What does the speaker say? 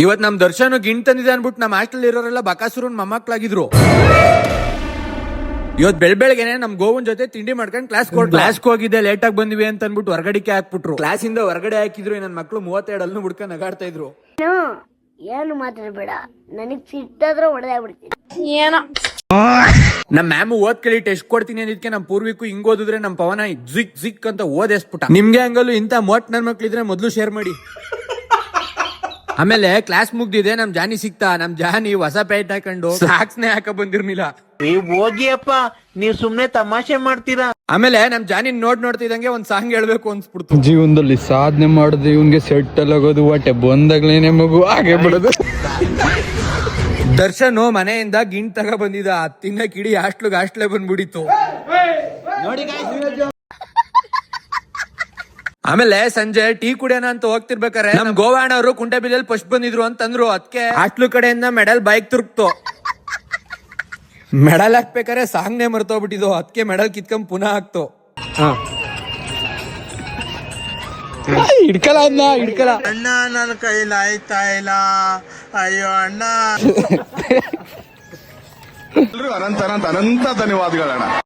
ಇವತ್ ನಮ್ ದರ್ಶನ್ ಗಿಣ್ ತಂದಿದೆ ಅನ್ಬಿಟ್ಟು ನಮ್ ಹಾಸ್ಟೆಲ್ ಇರೋರೆಲ್ಲ ಬಕಾಸುರನ್ ಮೊಮ್ಮಕ್ಳಾಗಿದ್ರು. ಇವತ್ ಬೆಳಗ್ಗೆನೆ ನಮ್ ಗೋವನ್ ಜೊತೆ ತಿಂಡಿ ಮಾಡ್ಕೊಂಡು ಕ್ಲಾಸ್ ಹೋಗಿದ್ದೆ, ಲೇಟ್ ಆಗಿ ಬಂದಿವಿ ಅಂತ ಅನ್ಬಿಟ್ಟು ಹೊರಗಡಿಕೆ ಹಾಕ್ಬಿಟ್ರು. ಕ್ಲಾಸ್ ಇಂದ ಹೊರಗಡೆ ಹಾಕಿದ್ರು. ನನ್ ಮಕ್ಳು 32 ಅಲ್ಲೂ ಹುಡ್ಕೊಂಡು ನಗಾಡ್ತಾ ಇದ್ರು. ಏನು ಮಾತಾಡ್ಬೇಡ, ನನಗ್ ಸಿಟ್ಟಾದ್ರೆ ಹೊಡೆದೇ ಬಿಡ್ತೀನಿ. ಏನೋ ನಮ್ ಮ್ಯಾಮ್ ಓದ್ ಕೇಳಿ ಟೆಸ್ಟ್ ಕೊಡ್ತೀನಿ ಅಂದಿದ್ಕೆ ನಮ್ ಪೂರ್ವಿಕು ಹಿಂಗ್ ಓದಿದ್ರೆ ನಮ್ ಪವನ ಜಿಕ್ ಜಿಕ್ ಅಂತ ಓದೇಸ್ಬಿಟ್ಟ. ನಿಮ್ಗೆ ಹಂಗಲ್ಲೂ ಇಂತ ಮೋಟ್ ನನ್ ಮಕ್ಳಿದ್ರೆ ಮೊದ್ಲು ಶೇರ್ ಮಾಡಿ. ಆಮೇಲೆ ಕ್ಲಾಸ್ ಮುಗ್ದಿದೆ, ನಮ್ ಜಾನಿ ಸಿಕ್ತಾ. ನಮ್ ಜಾನಿ ಹೊಸ ಪ್ಯಾಂಟ್ ಹಾಕೊಂಡು ಸಾಕ್ಸ್ನೇ ಹಾಕ ಬಂದಿರ್ನಿಲ್ಲ. ಹೋಗಿಯಪ್ಪ, ನೀವ್ ಸುಮ್ನೆ ತಮಾಷೆ ಮಾಡ್ತೀರಾ. ಆಮೇಲೆ ನಮ್ ಜಾನಿ ನೋಡ್ತಿದಂಗೆ ಒಂದ್ ಸಾಂಗ್ ಹೇಳ್ಬೇಕು ಅನ್ಸ್ಬಿಡ್ತು. ಜೀವನದಲ್ಲಿ ಸಾಧನೆ ಮಾಡಿದ್ರೆ ಇವನ್ಗೆ ಸೆಟ್ಟಲ್ ಆಗೋದು, ಹೊಟ್ಟೆ ಬಂದಾಗ್ಲೇನೆ ಮಗು ಹಾಗೆ ಬಿಡೋದು. ದರ್ಶನ್ ಮನೆಯಿಂದ ಗಿಣ್ ತಗ ಬಂದಿದ, ತಿನ್ನಕ್ ಇಡೀ ಹಾಸ್ಟ್ಲೇ ಬಂದ್ಬಿಡಿತ್ತು. ಆಮೇಲೆ ಸಂಜೆ ಟೀ ಕುಡಿಯೋಣ ಅಂತ ಹೋಗ್ತಿರ್ಬೇಕಾರೆ ನಮ್ ಗೋವಾಣ ಅವರು ಕುಂಟೆಬಿಲ್ಲಲ್ಲಿ ಫಸ್ಟ್ ಬಂದಿದ್ರು ಅಂತಂದ್ರು. ಅದಕ್ಕೆ ಹಾಸ್ಟ್ಲು ಕಡೆಯಿಂದ ಮೆಡಲ್ ಬೈಕ್ ತುರುಕ್ತು. ಮೆಡಲ್ ಹಾಕ್ಬೇಕಾರೆ ಸಾಂಗ್ನೇ ಮರ್ತೋಗ್ಬಿಟ್ಟಿದ್ದು. ಅದಕ್ಕೆ ಮೆಡಲ್ ಕಿತ್ಕೊಂಡ್ ಪುನಃ ಹಾಕ್ತು. ಹಿಡ್ಕಲ ಅಣ್ಣ, ನನ್ನ ಕೈಲಿ ಆಯ್ತಾ ಇಲ್ಲ, ಅಯ್ಯೋ ಅಣ್ಣ. ಅನಂತ ಧನ್ಯವಾದಗಳಣ್ಣ.